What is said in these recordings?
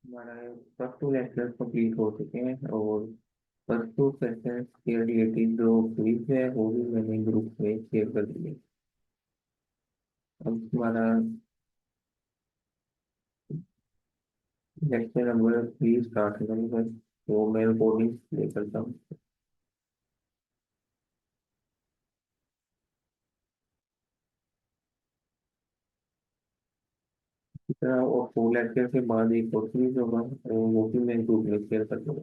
हमारा first to lecture complete हो चुके हैं और फर्स्ट टू सेशंस के रिलेटेड जो क्विज है वो भी मैंने ग्रुप में शेयर कर दिए। अब हमारा लेक्चर नंबर 3 स्टार्ट करेंगे। तो मैं रिकॉर्डिंग प्ले करता हूँ। इस तरह और 4 लेक्चर के बाद एक और क्विज होगा और वो भी मैं ग्रुप में शेयर कर दूँगा।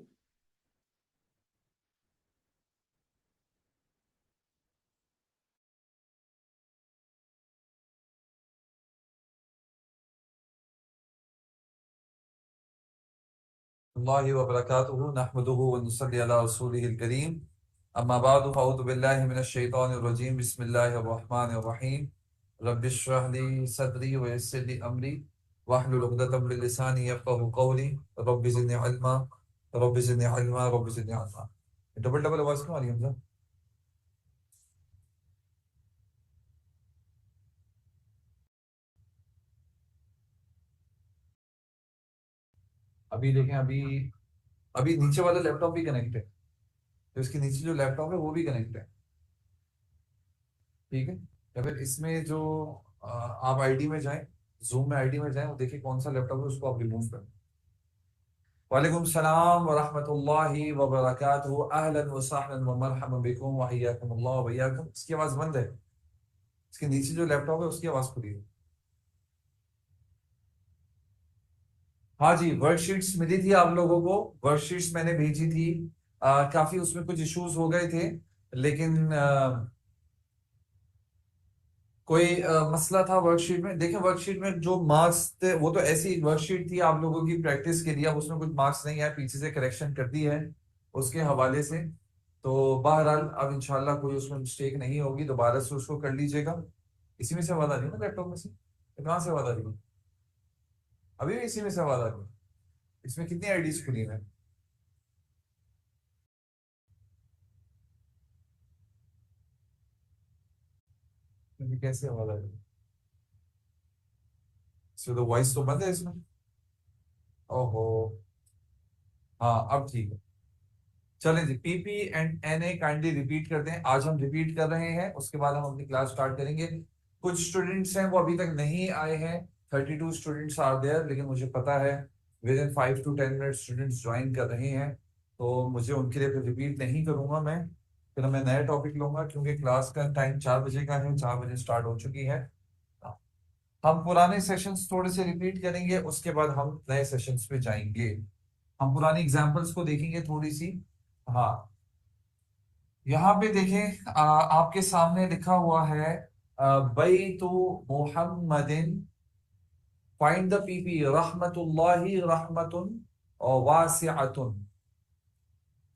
अल्लाहि व बरकातुहू नहमदुहु व नुसल्ली अला रसूलिहिल करीम अम्मा बादु फ़अऊज़ु बिल्लाहि मिनश शैतानिर रजीम बिस्मिल्लाहिर रहमानिर रहीम रब्बिश इश्रह ली सदरी व यस्सिर ली अमरी वहलुल उक़दतम मिन लिसानी यफ़क़हू क़ौली rabbi ज़िदनी इल्मा rabbi ज़िदनी इल्मा rabbi ज़िदनी इल्मा। Double double आवाज़ क्यों आ रही है हमजा? अभी देखें, अभी अभी नीचे वाला लैपटॉप भी कनेक्ट है, तो इसके नीचे जो लैपटॉप है वो भी कनेक्ट है। ठीक है, या फिर इसमें जो आप आईडी में जाएं, जूम में आईडी में जाएं और देखिए कौन सा लैपटॉप है, उसको आप रिमूव करें। वालेकुम सलाम व रहमतुल्लाहि व बरकातुहू अहलन व सहलन व मरहबन बिकुम व हय्याकुमुल्लाह व बय्याकुम। इसकी आवाज बंद है, इसके नीचे जो लैपटॉप है उसकी आवाज खुली है। हाँ जी, वर्कशीट्स मिली थी आप लोगों को, वर्कशीट्स मैंने भेजी थी। काफी उसमें कुछ इश्यूज हो गए थे, लेकिन कोई मसला था वर्कशीट में। देखिए, वर्कशीट में जो मार्क्स थे वो तो ऐसी वर्कशीट थी आप लोगों की प्रैक्टिस के लिए, अब उसमें कुछ मार्क्स नहीं है, पीछे से करेक्शन कर दी है उसके हवाले से। तो बहरहाल अब इंशाल्लाह कोई उसमें मिस्टेक नहीं होगी, दोबारा से उसको कर लीजिएगा। इसी में से आवाज आ रही है ना लैपटॉप में से? तो कहाँ से आवाज आ रही है? अभी भी इसी में से आवाज आ रही है? इसमें कितनी आईडीज खुली हैं? इसमें कैसे आवाज आ रही है? इसमें तो वॉइस तो बंद है इसमें। ओहो, हाँ अब ठीक है। चलें जी, PP and NA kindly repeat कर दें। आज हम रिपीट कर रहे हैं, उसके बाद हम अपनी क्लास स्टार्ट करेंगे। कुछ स्टूडेंट्स हैं वो अभी तक नहीं आए हैं, 32 स्टूडेंट्स आर देयर, लेकिन मुझे पता है with in 5 to 10 minute students join कर रहे हैं, तो मुझे उनके लिए फिर रिपीट नहीं करूंगा मैं। फिर मैं नया टॉपिक लूंगा, क्योंकि क्लास का टाइम 4 बजे का है, 4 बजे स्टार्ट हो चुकी है। हम पुराने सेशंस थोड़े से रिपीट करेंगे, उसके बाद हम नए सेशंस पे जाएंगे। हम पुरानी एग्जाम्पल्स को देखेंगे थोड़ी सी। हाँ, यहाँ पे देखें, आपके सामने लिखा हुआ है बैतु मुहम्मदिन, फाइंड द पीपी, रहमतुल्लाहि रहमतुन और वासिअतुन।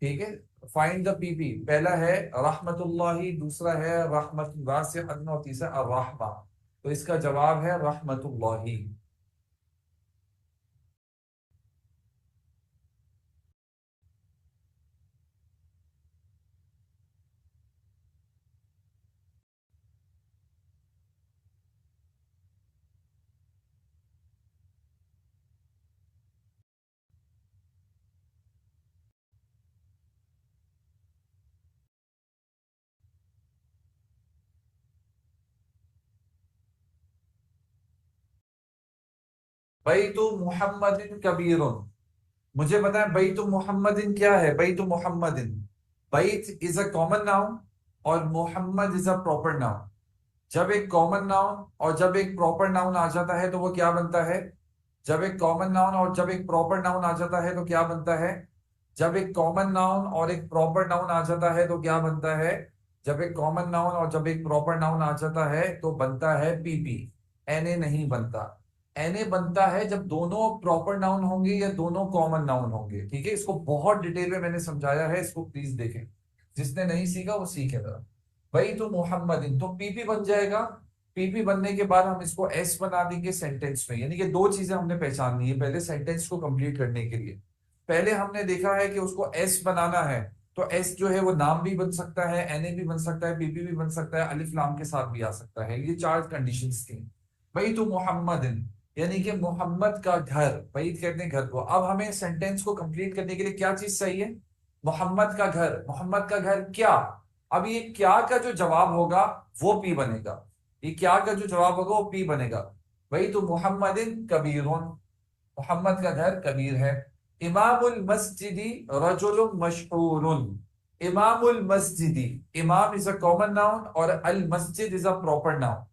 ठीक है, फाइंड द पीपी, पहला है रहमतुल्लाहि, दूसरा है रहमत वासिअतुन और तीसरा अर्रहमा। तो इसका जवाब है रहमतुल्लाहि। बैतु मुहम्मदिन कबीरुन, मुझे पता है बैतु मोहम्मदिन क्या है। बैतु मोहम्मदिन, बैत इज अ कॉमन नाउन और Mohammed is a proper noun. जब एक कॉमन नाउन और जब एक प्रॉपर नाउन आ जाता है तो वो क्या बनता है? जब एक कॉमन नाउन और जब एक प्रॉपर नाउन आ जाता है तो क्या बनता है? जब एक कॉमन नाउन और एक प्रॉपर नाउन आ जाता है तो क्या बनता है? जब एक कॉमन नाउन और जब एक प्रॉपर नाउन आ जाता है तो बनता है पीपी। एनए नहीं बनता। एनए बनता है जब दोनों प्रॉपर नाउन होंगे या दोनों कॉमन नाउन होंगे। ठीक है, इसको बहुत डिटेल में मैंने समझाया है, इसको प्लीज देखें, जिसने नहीं सीखा वो सीखे जरा। वही तो मोहम्मद, तो पीपी बन जाएगा। पीपी बनने के बाद हम इसको एस बना देंगे सेंटेंस में। यानी कि दो चीजें हमने पहचाननी है पहले सेंटेंस को कंप्लीट करने के लिए। पहले हमने देखा है कि उसको एस बनाना है, तो एस जो है वो नाम भी बन सकता है, एनए भी बन सकता है, पीपी भी बन सकता है, अलिफ लाम के साथ भी आ सकता है। ये चार कंडीशंस थी। भाई तो मोहम्मदिन यानी कि मोहम्मद का घर, भाई कहते हैं घर को। अब हमें सेंटेंस को कंप्लीट करने के लिए क्या चीज चाहिए? मोहम्मद का घर। मोहम्मद का घर क्या? अब ये क्या का जो जवाब होगा वो पी बनेगा। ये क्या का जो जवाब होगा वो पी बनेगा। भाई तो मोहम्मदिन कबीरुन, मोहम्मद का घर कबीर है। इमामुल मस्जिदी रजुलुन मशहूरुन। इमामुल मस्जिदी, इमाम इज अ कॉमन नाउन और अल मस्जिद इज अ प्रॉपर नाउन।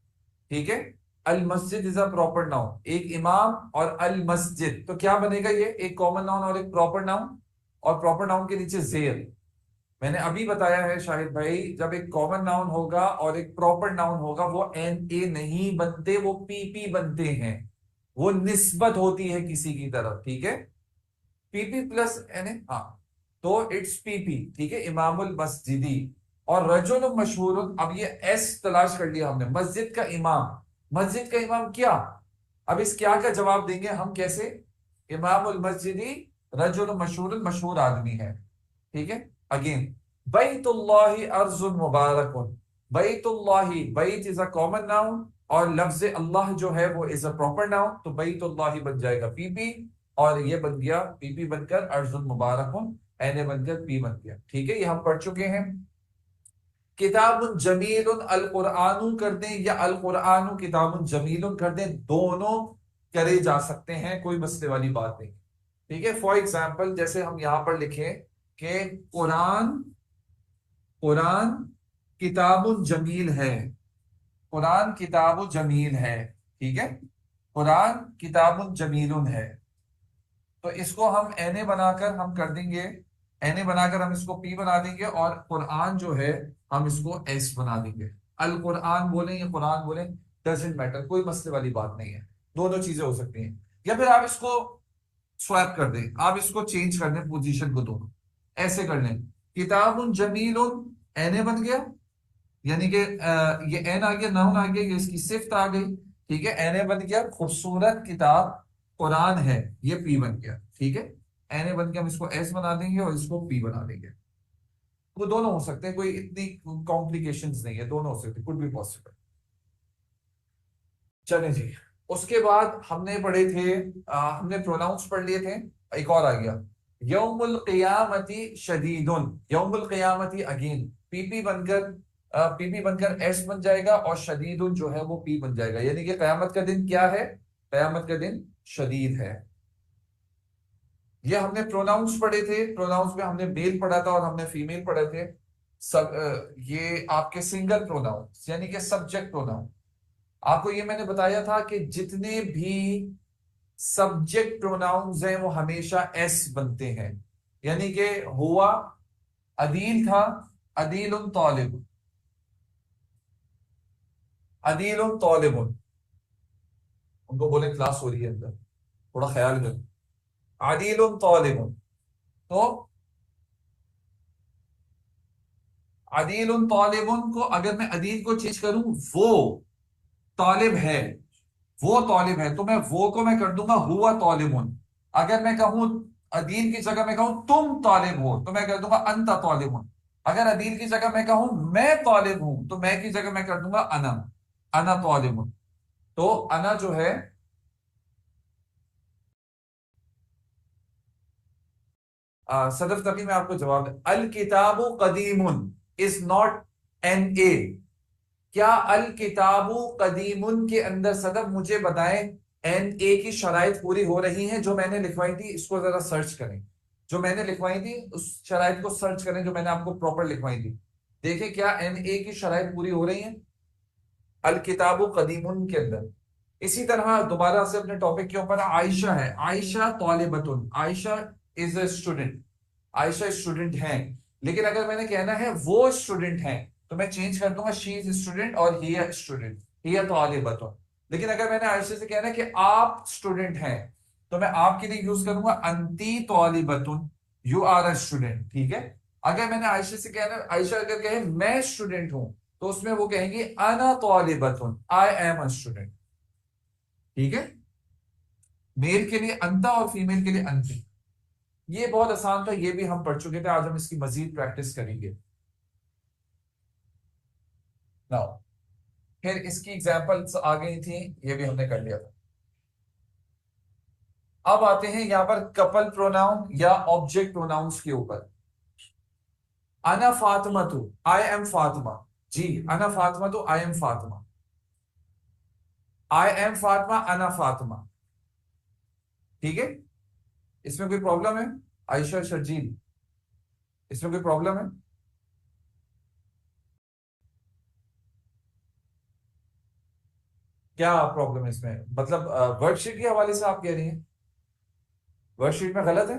ठीक है, अल मस्जिद इज अ प्रॉपर नाउन। एक इमाम और अल मस्जिद, तो क्या बनेगा? ये एक कॉमन नाउन और एक प्रॉपर नाउन, और प्रॉपर नाउन के नीचे जेर। मैंने अभी बताया है शाहिद भाई, जब एक कॉमन नाउन होगा और एक प्रॉपर नाउन होगा वो एन ए नहीं बनते, वो पी पी बनते हैं। वो निस्बत होती है किसी की तरफ, ठीक है। पीपी प्लस एन ए, हाँ, तो इट्स पीपी, ठीक है। इमामुल मस्जिदी और रजुल मशहूर। अब ये एस तलाश कर लिया हमने, मस्जिद का इमाम। मस्जिद का इमाम क्या? अब इस क्या का जवाब देंगे हम कैसे? इमामुल मस्जिदी रजुल मशहूर, मशहूर आदमी है, ठीक है। अगेन, बैतुल्लाहि अर्जुन मुबारकुन। बैतुल्लाहि, बैत इज अ कॉमन नाउन और लफ्ज अल्लाह जो है वो इज अ प्रॉपर नाउन, तो बैतुल्लाहि बन जाएगा पीपी, और ये बन गया पीपी बनकर अर्जुन मुबारकुन, एन ए बनकर पी बन गया, ठीक है। ये हम पढ़ चुके हैं। किताबुन जमीलुन अल कुरआनु कर दें या अल कुरआनु किताबुन जमीलुन कर दें, दोनों करे जा सकते हैं, कोई मसले वाली बात नहीं, ठीक है। फॉर एग्जाम्पल जैसे हम यहां पर लिखें कि कुरान, कुरान किताबुन जमील है, कुरान किताबुन जमील है, ठीक है। कुरान किताबुन जमीलुन है, तो इसको हम एन बनाकर हम कर देंगे, एन बनाकर हम इसको पी बना देंगे, और कुरान जो है हम इसको एस बना देंगे। अल कुरान बोले या कुरान बोले, डजेंट मैटर, कोई मसले वाली बात नहीं है, दोनों चीजें हो सकती हैं। या फिर आप इसको स्वैप कर दें, आप इसको चेंज कर दें पोजीशन को, दोनों ऐसे कर लें। किताबुन जमीलुन एन बन गया, यानी कि ये एन आ गया, नाउन आ गया, ये इसकी सिफ्त आ गई, ठीक है। एन ए बन गया खूबसूरत किताब कुरान है, ये पी बन गया, ठीक है। एन ए बन के हम इसको एस बना देंगे और इसको पी बना देंगे। वो दोनों हो सकते हैं, कोई इतनी कॉम्प्लिकेशंस नहीं है, दोनों हो सकते, कुड बी पॉसिबल। चलें जी, उसके बाद हमने पढ़े थे, हमने प्रोनाउंस पढ़ लिए थे। एक और आ गया, यौमुल क़ियामती शदीदुन। यौमुल क़ियामती अगेन पीपी बनकर, पीपी बनकर एस बन जाएगा, और शदीदुन जो है वो पी बन जाएगा, यानी कि कयामत का दिन क्या है? कयामत का दिन शदीद है। ये हमने प्रोनाउंस पढ़े थे। प्रोनाउंस में हमने मेल पढ़ा था और हमने फीमेल पढ़े थे। सब ये आपके सिंगल प्रोनाउंस यानी कि सब्जेक्ट प्रोनाउन। आपको ये मैंने बताया था कि जितने भी सब्जेक्ट प्रोनाउंस हैं वो हमेशा एस बनते हैं, यानी कि हुआ अदील था, अदीलुन तालिब, अदीलुन तालिबुन। उनको बोले क्लास हो रही है अंदर, थोड़ा ख्याल करो। अदीलुन तालिबुन, तो अदीलुन तालिबुन को अगर मैं अदील को चेंज करूं, वो तालिब है, वो तालिब है, तो मैं वो को मैं कर दूंगा हुआ तालिबुन। अगर मैं कहूं अदील की जगह मैं कहूं तुम तालिब हो, तो मैं कर दूंगा अंता तालिबुन। अगर अदील की जगह मैं कहूं मैं तालिब हूं, तो मैं की जगह मैं कर दूंगा अना, अना तालिबुन। तो अना जो है, सदफ तकी मैं आपको जवाब दे, अल किताबु कदीमुन इज नॉट एन ए। क्या अल किताबु कदीमुन के अंदर, सदफ मुझे बताएं, एन ए की शराइत पूरी हो रही हैं जो मैंने लिखवाई थी? इसको जरा सर्च करें, जो मैंने लिखवाई थी उस शराइत को सर्च करें, जो मैंने आपको प्रॉपर लिखवाई थी। देखिए क्या एन ए की शराइत पूरी हो रही है अल किताबु कदीमुन के अंदर। इसी तरह दोबारा से अपने टॉपिक के ऊपर, आयशा है, आयशा तालिबतुन, Ayesha is a student, Ayesha student है। लेकिन अगर मैंने कहना है वो स्टूडेंट है, तो मैं चेंज कर दूंगा शी इज स्टूडेंट और ही स्टूडेंट, ही तालिबतुन। लेकिन अगर मैंने आयशा से कहना है कि आप स्टूडेंट हैं, तो मैं आपके लिए यूज करूंगा अंती तालिबतुन, यू आर अ स्टूडेंट, ठीक है। अगर मैंने आयशा से कहना, आयशा अगर कहे मैं स्टूडेंट हूं, तो उसमें वो कहेंगे अना तालिबतुन, आई एम अ स्टूडेंट, ठीक है। मेल के लिए अंता और फीमेल के लिए अंती। ये बहुत आसान था, ये भी हम पढ़ चुके थे, आज हम इसकी मजीद प्रैक्टिस करेंगे। नाउ फिर इसकी एग्जांपल्स आ गई थी, ये भी हमने कर लिया था। अब आते हैं यहां पर कपल प्रोनाउन या ऑब्जेक्ट प्रोनाउंस के ऊपर। अना फातिमा तू, आई एम फातिमा। जी, अना फातिमा तू, I am Fatima. I am Fatima, अना फातिमा। ठीक है, इसमें कोई प्रॉब्लम है? आयशा शर्जील, इसमें कोई प्रॉब्लम है? क्या प्रॉब्लम है इसमें? मतलब वर्कशीट के हवाले से आप कह रही हैं वर्कशीट में गलत है?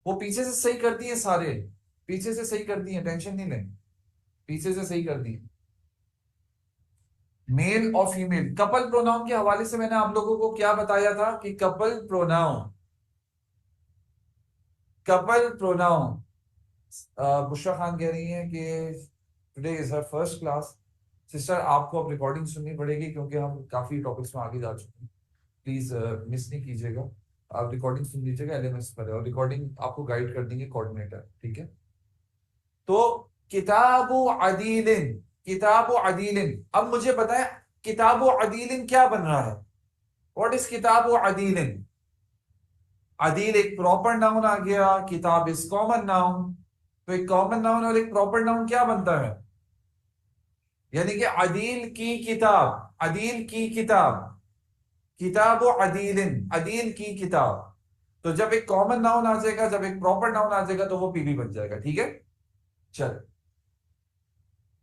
वो पीछे से सही कर दिए सारे, पीछे से सही कर दिए, टेंशन नहीं लें, पीछे से सही कर दिए। मेल और फीमेल कपल प्रोनाउन के हवाले से मैंने आप लोगों को क्या बताया था कि couple pronoun, couple pronoun. Bushra Khan कह रही हैं कि today is her first class. Sister आपको अब रिकॉर्डिंग सुननी पड़ेगी क्योंकि हम काफी टॉपिक्स में आगे जा चुके हैं। प्लीज मिस नहीं कीजिएगा, आप रिकॉर्डिंग सुन लीजिएगा एलएमएस पर, और रिकॉर्डिंग आपको गाइड कर देंगे कोऑर्डिनेटर, ठीक है? तो किताबु अदीलिन, किताबु अदीलिन। अब मुझे बताएं किताबु अदीलिन क्या बन रहा है? व्हाट इज किताबु अदीलिन? अदील एक प्रॉपर नाउन आ गया, किताब इज कॉमन नाउन। तो एक कॉमन नाउन और एक प्रॉपर नाउन क्या बनता है? यानी कि अदील की किताब, अदील की किताब, किताब अदीलिन, अदील की किताब। तो जब एक कॉमन नाउन आ जाएगा, जब एक प्रॉपर नाउन आ जाएगा, तो वो पीवी बन जाएगा, ठीक है? चल,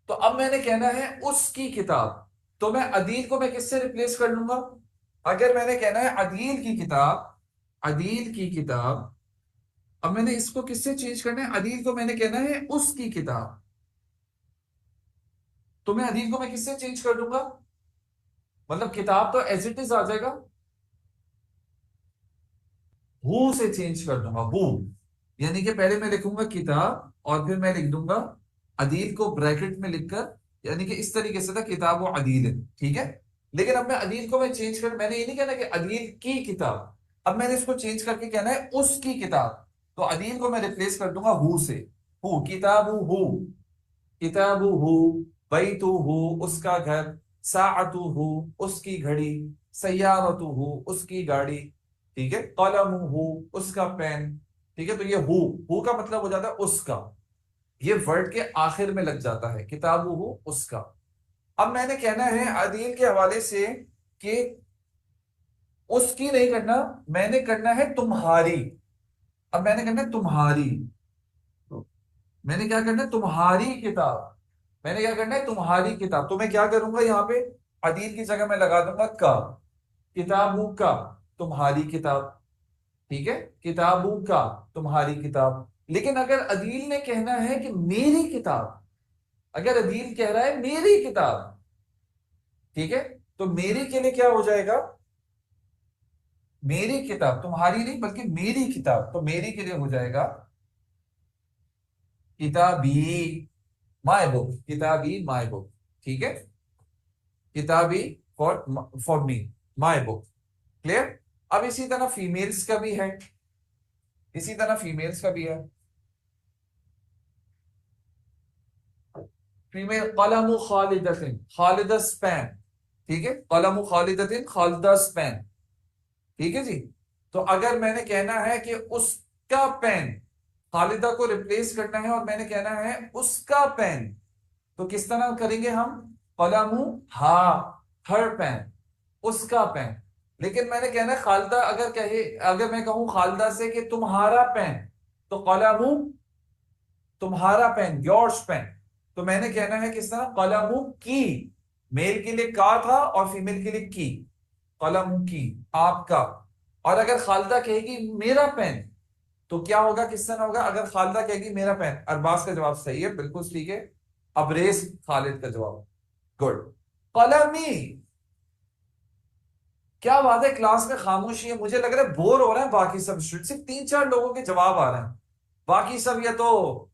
तो अब मैंने कहना है उसकी किताब, तो मैं अदील को मैं किससे रिप्लेस कर लूंगा? अगर मैंने कहना है अदील की किताब, अदील की किताब, अब मैंने इसको किससे चेंज करना है? अदील को मैंने कहना है उसकी किताब, तो मैं अदील को मैं किससे चेंज कर दूंगा? मतलब किताब तो एज इट इज आ जाएगा, हु से चेंज कर दूंगा, हु। यानी कि पहले मैं लिखूंगा किताब और फिर मैं लिख दूंगा अदील को ब्रैकेट में लिखकर, यानी कि इस तरीके से था किताब वो अदील है, ठीक है? लेकिन अब मैं अदील को मैं चेंज कर, मैंने ये नहीं कहना कि अदील की किताब, अब मैंने इसको चेंज करके कहना है उसकी किताब। तो अदील को मैं रिप्लेस कर दूंगा हु से, हु, किताबु हु, किताबु हु, बैतु हु, उसका घर, साअतु हु, उसकी घड़ी, सय्यारतु हु, उसकी गाड़ी, ठीक है? कलमु हु, उसका पेन, ठीक है? तो ये हु का मतलब हो जाता है उसका, ये वर्ड के आखिर में लग जाता है, किताबु हु, उसका। अब मैंने कहना है अदील के हवाले से कि उसकी नहीं करना, मैंने करना है तुम्हारी। अब मैंने करना है तुम्हारी, मैंने क्या करना है? तुम्हारी किताब, मैंने क्या करना है? तुम्हारी किताब। तो मैं क्या करूंगा यहाँ पे? अदील की जगह मैं लगा दूंगा का, किताबू का, तुम्हारी किताब, ठीक है? किताबू का, तुम्हारी किताब। लेकिन अगर अदील ने कहना है कि मेरी किताब, अगर अदील कह रहा है मेरी किताब, ठीक है, तो मेरी के लिए क्या हो जाएगा? मेरी किताब, तुम्हारी नहीं बल्कि मेरी किताब, तो मेरी के लिए हो जाएगा किताबी, माई बुक, किताबी माई बुक, ठीक है? किताबी for, for me, my book. Clear? अब इसी तरह फीमेल्स का भी है, इसी तरह फीमेल्स का भी है। फीमेल कलमु खालिदतिन, खालिदा स्पेन, ठीक है? कलमु खालिदतिन, खालिदा स्पेन, ठीक है जी? तो अगर मैंने कहना है कि उसका पेन, खालिदा को रिप्लेस करना है और मैंने कहना है उसका पेन, तो किस तरह करेंगे हम? कलमु हा, हर पेन, उसका पेन। लेकिन मैंने कहना है खालिदा, अगर कहे, अगर मैं कहूं खालिदा से कि तुम्हारा पेन, तो कलमु, तुम्हारा पेन, योर्स पेन। तो मैंने कहना है किस तरह? कलमु की, मेल के लिए का था और फीमेल के लिए की, कलमु की, आपका। और अगर खालिदा कहेगी मेरा पेन, तो क्या होगा, किस तरह होगा? अगर खालिदा कहेगी मेरा पेन, अरबाज का जवाब सही है, बिल्कुल ठीक है। अबरेज खालिद का जवाब, गुड। कलमी, क्या बात है, क्लास में खामोशी है, मुझे लग रहा है बोर हो रहे हैं बाकी सब स्टूडेंट, सिर्फ 3-4 लोगों के जवाब आ रहे हैं, बाकी सब ये तो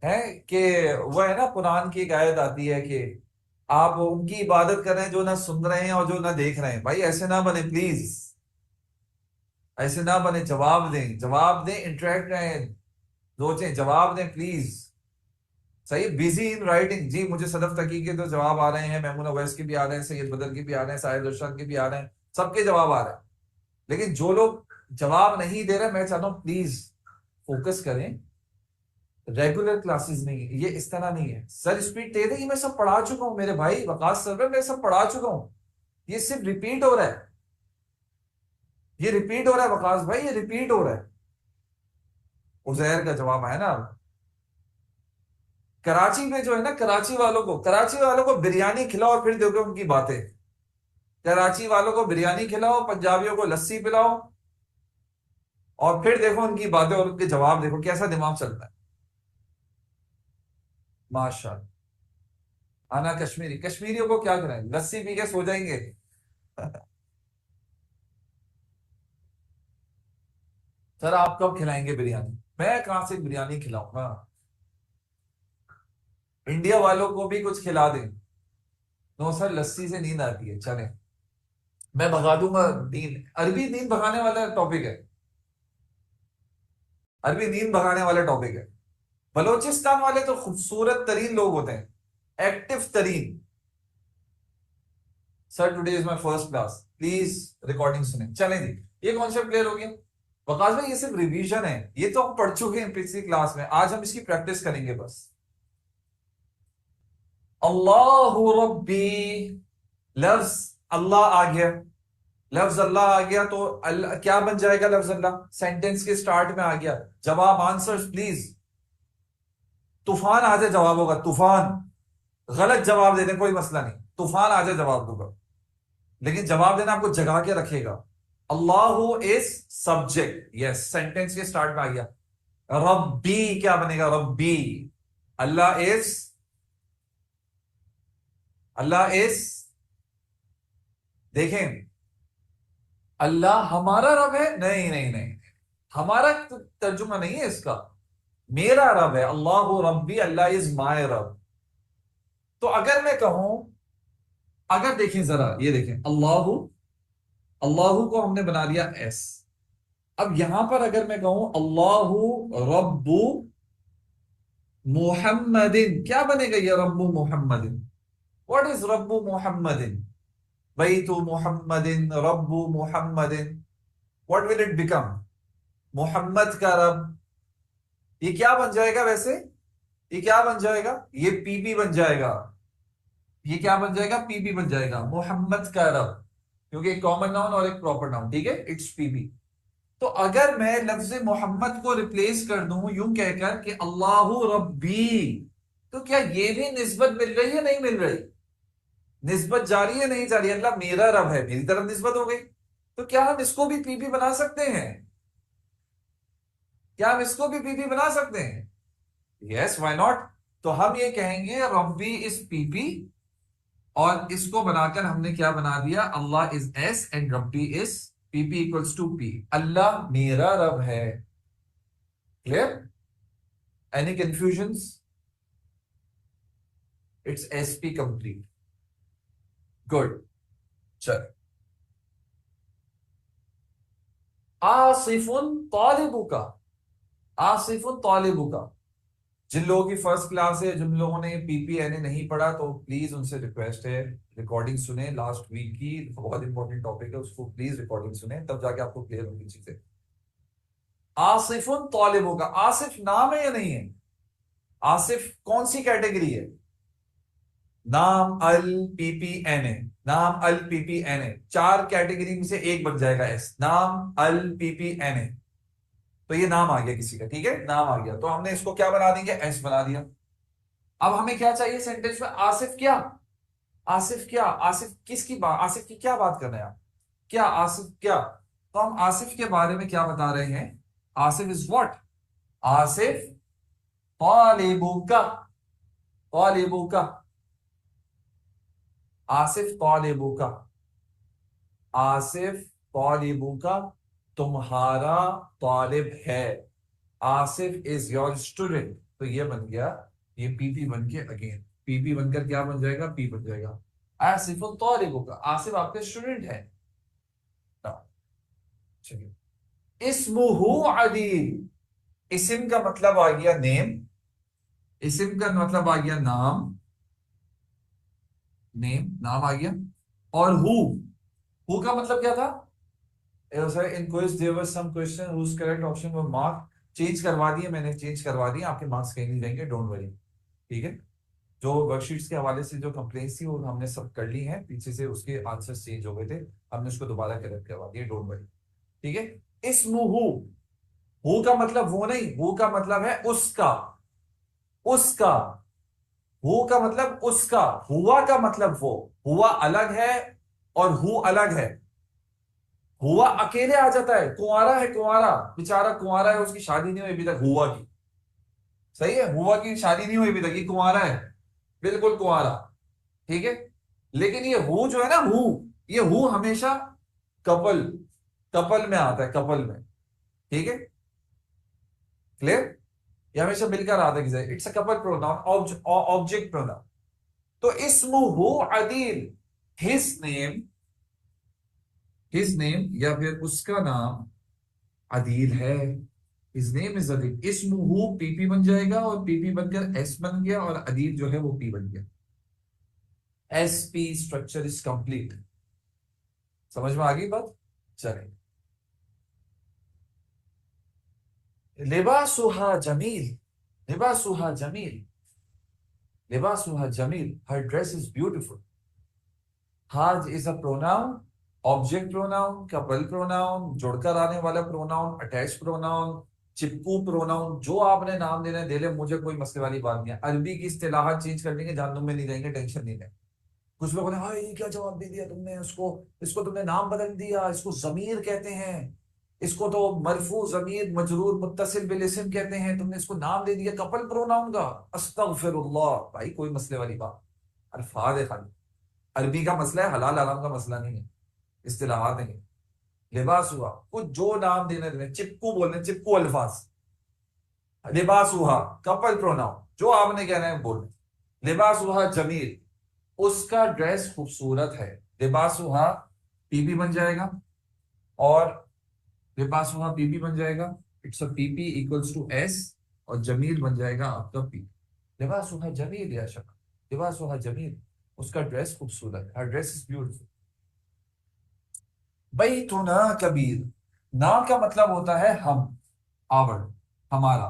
है कि वो है ना, कुरान की एक आयत आती है कि आप उनकी इबादत कर रहे हैं जो ना सुन रहे हैं और जो ना देख रहे हैं। भाई ऐसे ना बने प्लीज, ऐसे ना बने, जवाब दें, जवाब दें, इंटरेक्ट रहें, सोचें, जवाब दें प्लीज। सही, बिजी इन राइटिंग जी। मुझे सदफ तकी के तो जवाब आ रहे हैं, मैमूना वैस के भी आ रहे हैं, सैयद बदर के भी आ रहे हैं, साहिद इरशाद के भी आ रहे हैं, सबके जवाब आ रहे हैं। लेकिन जो लोग जवाब नहीं दे रहे, मैं चाहता हूं प्लीज फोकस करें। रेगुलर क्लासेस नहीं है ये, इस तरह नहीं है सर स्पीड दे दें, ये मैं सब पढ़ा चुका हूं मेरे भाई वकास सर, मैं सब पढ़ा चुका हूं, ये सिर्फ रिपीट हो रहा है, ये रिपीट हो रहा है वकास भाई, ये रिपीट हो रहा है। उजैर का जवाब आया ना। कराची में जो है ना, कराची वालों को बिरयानी खिलाओ और फिर देखो उनकी बातें। कराची वालों को बिरयानी खिलाओ, पंजाबियों को लस्सी पिलाओ, और फिर देखो उनकी बातें और उनके जवाब, देखो कैसा दिमाग चलता है। माशाल्लाह। आना कश्मीरी, कश्मीरियों को क्या करें, लस्सी पी के सो जाएंगे। सर आप कब खिलाएंगे बिरयानी? मैं कहां से बिरयानी खिलाऊंगा? इंडिया वालों को भी कुछ खिला दें। नो सर, लस्सी से नींद आती है, चले, मैं भगा दूंगा नींद। अरबी नींद भगाने वाला टॉपिक है, अरबी नींद भगाने वाला टॉपिक है। बलोचिस्तान वाले तो खूबसूरत तरीन लोग होते हैं, एक्टिव तरीन। Sir today is my first class, please recording सुने। चलें जी, ये कॉन्सेप्ट क्लियर हो गया। वकास भाई ये सिर्फ रिवीजन है, ये तो हम पढ़ चुके हैं पिछली क्लास में, आज हम इसकी प्रैक्टिस करेंगे बस। अल्लाहु रब्बी, लफ्ज अल्लाह आ गया, लफ्ज अल्लाह आ गया तो अल्लाह क्या बन जाएगा? लफ्ज अल्लाह सेंटेंस के स्टार्ट में आ गया। जवाब, आंसर्स प्लीज। तूफान आ जाए जवाब होगा, तूफान। गलत जवाब दे दें कोई मसला नहीं, तूफान आ जाए जवाब होगा, लेकिन जवाब देना आपको जगा के रखेगा। अल्लाह इज सब्जेक्ट, यस, सेंटेंस के स्टार्ट में आ गया। रब्बी क्या बनेगा? रब्बी। अल्लाह इज, अल्लाह इज, देखें, अल्लाह हमारा रब है? नहीं नहीं नहीं, हमारा तर्जुमा नहीं है इसका, मेरा रब है। अल्लाह रब्बी, अल्लाह इज माय रब। तो अगर मैं कहूं, अगर देखें जरा, ये देखें, अल्लाह, अल्लाह को हमने बना दिया एस। अब यहां पर अगर मैं कहूं अल्लाहु रब्बु मुहम्मदिन, क्या बनेगा ये? रब्बु मुहम्मदिन। व्हाट इज रब्बु मुहम्मदिन? बैतु मुहम्मदिन, रब्बु मुहम्मदिन, what will it become? Mohammad का रब। ये क्या बन जाएगा वैसे? ये क्या बन जाएगा? ये पीपी बन जाएगा। ये क्या बन जाएगा? पीपी बन जाएगा, मोहम्मद का रब, क्योंकि एक कॉमन नाउन और एक प्रॉपर नाउन, ठीक है, इट्स पीपी। तो अगर मैं लफ्ज मोहम्मद को रिप्लेस कर दूं यूं कहकर कि अल्लाहु रब्बी, तो क्या ये भी निस्बत मिल रही है? नहीं मिल रही। निस्बत जा रही है? नहीं जा रही। अल्लाह मेरा रब है, मेरी तरफ निस्बत हो गई। तो क्या हम इसको भी पीपी बना सकते हैं? क्या हम इसको भी पीपी बना सकते हैं? Yes, why not. तो हम ये कहेंगे रब्बी इज पीपी, और इसको बनाकर हमने क्या बना दिया? अल्लाह इज एस एंड रब्बी is PP equals to P. Allah मेरा रब है। Clear? Any confusions? It's SP complete. Good. चल, आसिफुन तालिबु का, आसिफुन तालिबु का। जिन लोगों की फर्स्ट क्लास है, जिन लोगों ने पीपीएनए नहीं पढ़ा, तो प्लीज उनसे रिक्वेस्ट है रिकॉर्डिंग सुने लास्ट वीक की, बहुत इंपॉर्टेंट टॉपिक है, उसको प्लीज रिकॉर्डिंग सुने, तब जाके आपको क्लियर होगी चीजें। आसिफुन तालिबु का, आसिफ नाम है या नहीं है? आसिफ कौन सी कैटेगरी है? नाम अल पीपीएनए, नाम अल पीपीएनए, चार कैटेगरी में से एक बन जाएगा एस, नाम अल पीपीएनए। तो ये नाम आ गया किसी का, ठीक है, नाम आ गया, तो हमने इसको क्या बना देंगे? एस बना दिया। अब हमें क्या चाहिए सेंटेंस में? आसिफ क्या? आसिफ क्या? आसिफ किसकी बात, आसिफ की क्या बात कर रहे हैं आप? क्या आसिफ क्या? तो हम आसिफ के बारे में क्या बता रहे हैं? Asif is what? आसिफ तालिबुका, तालिबुका, आसिफ तालिबुका, आसिफ तालिबुका, तुम्हारा तालिब है। Asif is your student. तो ये बन गया, ये पीपी बन के अगेन पीपी बनकर क्या बन जाएगा? पी बन जाएगा। आसिफ तालिबुका, आसिफ आपके स्टूडेंट है। चलिए, इस्मुहु अदील, इस्म का मतलब आ गया नेम, इस्म का मतलब आ गया नाम, नेम नाम आ गया। और हु का मतलब क्या था? In quiz there were some question whose correct option were mark, change करवा दिए मैंने, चेंज करवा दिए, आपके मार्क्स कहीं नहीं जाएंगे, डोंट वरी। ठीक है, जो वर्कशीट्स के हवाले से जो कंप्लेंट्स थी वो हमने सब कर ली हैं, पीछे से उसके आंसर्स चेंज हो गए थे, हमने उसको दोबारा करेक्ट करवा दिया, डोंट वरी। ठीक है, इस्मुहु, हु का मतलब वो नहीं, हु का मतलब है उसका, उसका, हु का मतलब उसका, हुआ का मतलब वो, हुआ अलग है और हु अलग है। हुआ अकेले आ जाता है, कुंवारा है, कुंवारा बेचारा कुंवारा है, उसकी शादी नहीं हुई अभी तक, हुआ की, सही है, हुआ की शादी नहीं हुई अभी तक, ये कुंवारा है, बिल्कुल कुंवारा। ठीक है, लेकिन ये हु जो है ना, हु, ये हु हमेशा कपल, कपल में आता है, कपल में। ठीक है, क्लियर? ये हमेशा मिलकर आता है, it's a couple pronoun, object pronoun. तो इस्मुहु Adeel, his name, his name या फिर उसका नाम अदील है, हिज नेम इज अदील। इस्मुहु पीपी बन जाएगा और पीपी बनकर एस बन गया, और अदील जो है वो पी बन गया, S P structure is complete. समझ में आ गई बात? चले, लिबासुहा जमील, लिबासुहा जमील, लिबासुहा जमील, हर ड्रेस इज ब्यूटीफुल। हाज is a pronoun, object pronoun, couple pronoun, जुड़कर आने वाला प्रोनाउन, अटैच प्रोनाउन, चिपकू प्रोनाउन, जो आपने नाम देना दे ले, मुझे कोई मसले वाली बात नहीं है। अरबी की इस्तिलाहात चेंज कर देंगे, जानने में नहीं जाएंगे, टेंशन नहीं है। कुछ लोगों ने हाँ ये क्या जवाब दे दिया तुमने उसको, इसको तुमने नाम बदल दिया, इसको जमीर कहते हैं, इसको तो मरफू जमीर मजरूर मुत्तसिल बिल इस्म कहते हैं, तुमने इसको नाम दे दिया कपल प्रोनाउन का। अस्तगफिरुल्लाह, भाई कोई मसले वाली बात, अल्फाज है खाली, अरबी का मसला है, हलाल हराम का मसला नहीं है, इस्तिलाहात नहीं है। लिबास हुआ, कुछ जो नाम देने देने, चिपकू बोलने, चिपकू अल्फाज, लिबास हुआ कपल प्रोनाउन, जो आपने कहना है बोलने। लिबास हुआ जमील, उसका ड्रेस खूबसूरत है, लिबास हुआ पीपी बन जाएगा, और लिबास हुआ पीपी बन जाएगा, it's a PP equals to S, और जमील बन जाएगा आपका पी। लिबास हुआ जमील या शक, लिबास हुआ जमील, उसका ड्रेस खूबसूरत है, हर ड्रेस इज ब्यूटीफुल। बैतुना कबीर, ना का मतलब होता है हम, आवर, हमारा,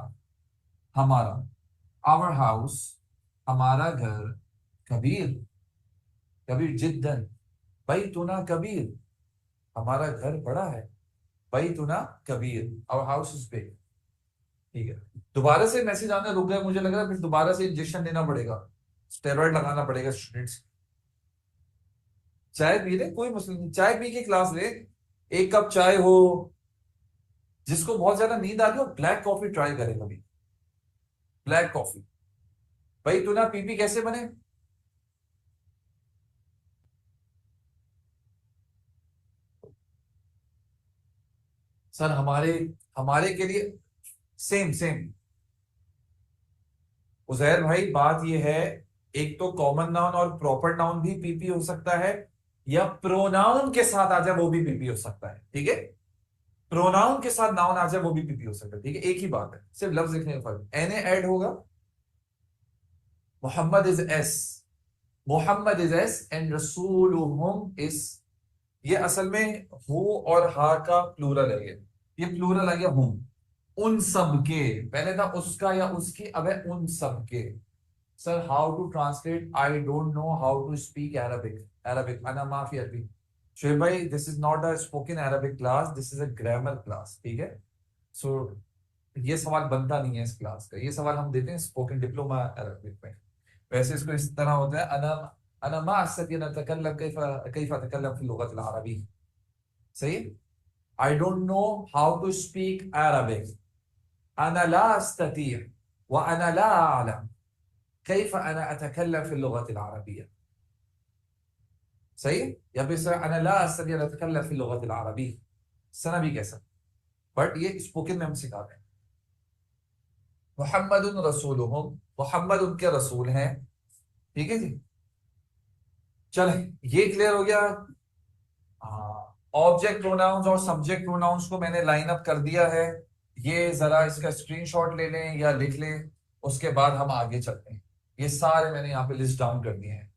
हमारा, आवर हाउस, हमारा घर, कबीर, कबीर जिद्दन, बैतुना कबीर, हमारा घर बड़ा है, बैतुना कबीर, आवर हाउस इज बिग। ठीक है, दोबारा से मैसेज आने रुक गए, मुझे लग रहा है फिर दोबारा से इंजेक्शन लेना पड़ेगा, स्टेरॉइड लगाना पड़ेगा स्टूडेंट्स। चाय पी ले, कोई मसला नहीं, चाय पी के क्लास ले, एक कप चाय हो। जिसको बहुत ज्यादा नींद आती हो, ब्लैक कॉफी ट्राई करे कभी, ब्लैक कॉफी। भाई तू ना पीपी कैसे बने? सर हमारे, हमारे के लिए सेम सेम, उजैर भाई बात यह है, एक तो कॉमन नाउन और प्रॉपर नाउन भी पीपी हो सकता है, या प्रोनाउन के साथ आ जाए वो भी पीपी हो सकता है। ठीक है, प्रोनाउन के साथ नाउन आ जाए वो भी पीपी हो सकता है। ठीक है, एक ही बात है, सिर्फ लफ्ज लिखने का फर्क, एन ऐड होगा, Mohammad is S, Mohammad is S and रसूलुहुम इज, ये असल में हु और हा का प्लूरल है, ये प्लूरल आ गया हुम, उन सब के, पहले था उसका या उसकी, अब है उन सब के। Sir how to translate, I don't know how to speak Arabic, Arabic अना माफी अरबी। शोएब भाई this is not a spoken Arabic class, this is a grammar class. ठीक है, सो ये सवाल बनता नहीं है इस क्लास का, ये सवाल हम देते हैं स्पोकन डिप्लोमा अरबिक में। वैसे इसको इस तरह होता है, अना अना मा अस्तती अन अतकल्लम कैफ कैफ अतकल्लम फी लुगत अल अरबी। सही, I don't know how to speak Arabic, अना ला अस्तती व अना ला अअलम कैफ अना अतकल्लम फी लुगत अल अरबिया। सही, या फिर सर अना ला अस्तती अन अतकल्लम फी लुगत अल अरबी, सना भी कह सकते, बट ये स्पोकन में हम सिखाते हैं। मोहम्मद रसूलुहुम, मोहम्मद उनके रसूल हैं। ठीक है जी, चले ये क्लियर हो गया। हाँ, ऑब्जेक्ट प्रोनाउंस और सब्जेक्ट प्रोनाउंस को मैंने लाइन अप कर दिया है। ये जरा इसका स्क्रीनशॉट ले लें या लिख लें, उसके बाद हम आगे चलते हैं। ये सारे मैंने यहाँ पे लिस्ट डाउन कर दिए हैं।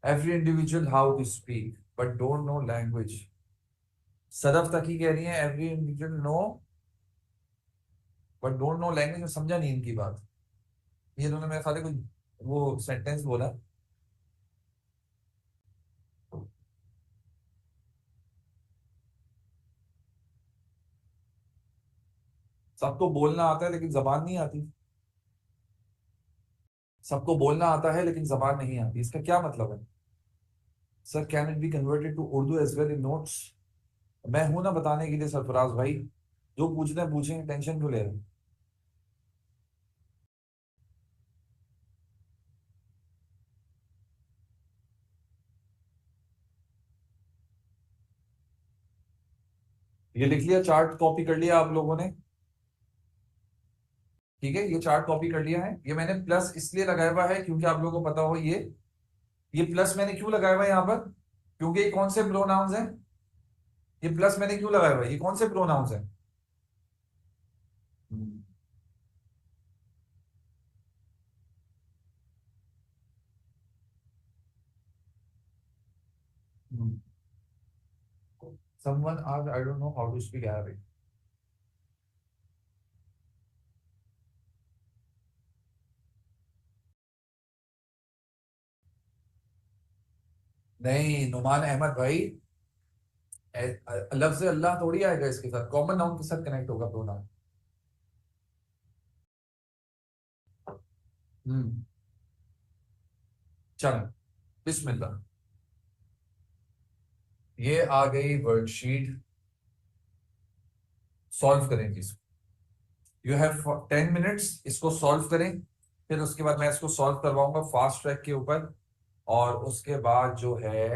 Every individual how to speak but don't know language. Sadaf तक ही कह रही है every individual know but don't know language. में समझा नहीं इनकी बात। ये इन्होंने मेरे ख्याल से कोई वो सेंटेंस बोला। सबको बोलना आता है लेकिन जबान नहीं आती। सबको बोलना आता है लेकिन जबान नहीं आती, इसका क्या मतलब है? Sir can it be converted to Urdu as well in notes? मैं हूं ना बताने के लिए सरफराज भाई। जो पूछना है पूछें, टेंशन क्यों ले रहे हैं? ये लिख लिया, चार्ट कॉपी कर लिया आप लोगों ने? ठीक है, ये चार्ट कॉपी कर लिया है। ये मैंने प्लस इसलिए लगाया हुआ है क्योंकि आप लोगों को पता हो ये प्लस मैंने क्यों लगाया हुआ है यहाँ पर, क्योंकि ये कौन से प्रोनाउंस हैं। ये प्लस मैंने क्यों लगाया हुआ है, ये कौन से प्रोनाउंस हैं? हम्म, हम्म। Someone asked, I don't know how to speak Arabic. नहीं नुमान अहमद भाई, लफ्ज अल्लाह थोड़ी आएगा इसके साथ, कॉमन नाउन के साथ कनेक्ट होगा प्रोनाउन। हम्म। चलो, बिस्मिल्लाह। ये आ गई वर्कशीट, सॉल्व करेंगे इसको। यू हैव 10 मिनट्स, इसको सॉल्व करें। फिर उसके बाद मैं इसको सॉल्व करवाऊंगा फास्ट ट्रैक के ऊपर। और उसके बाद जो है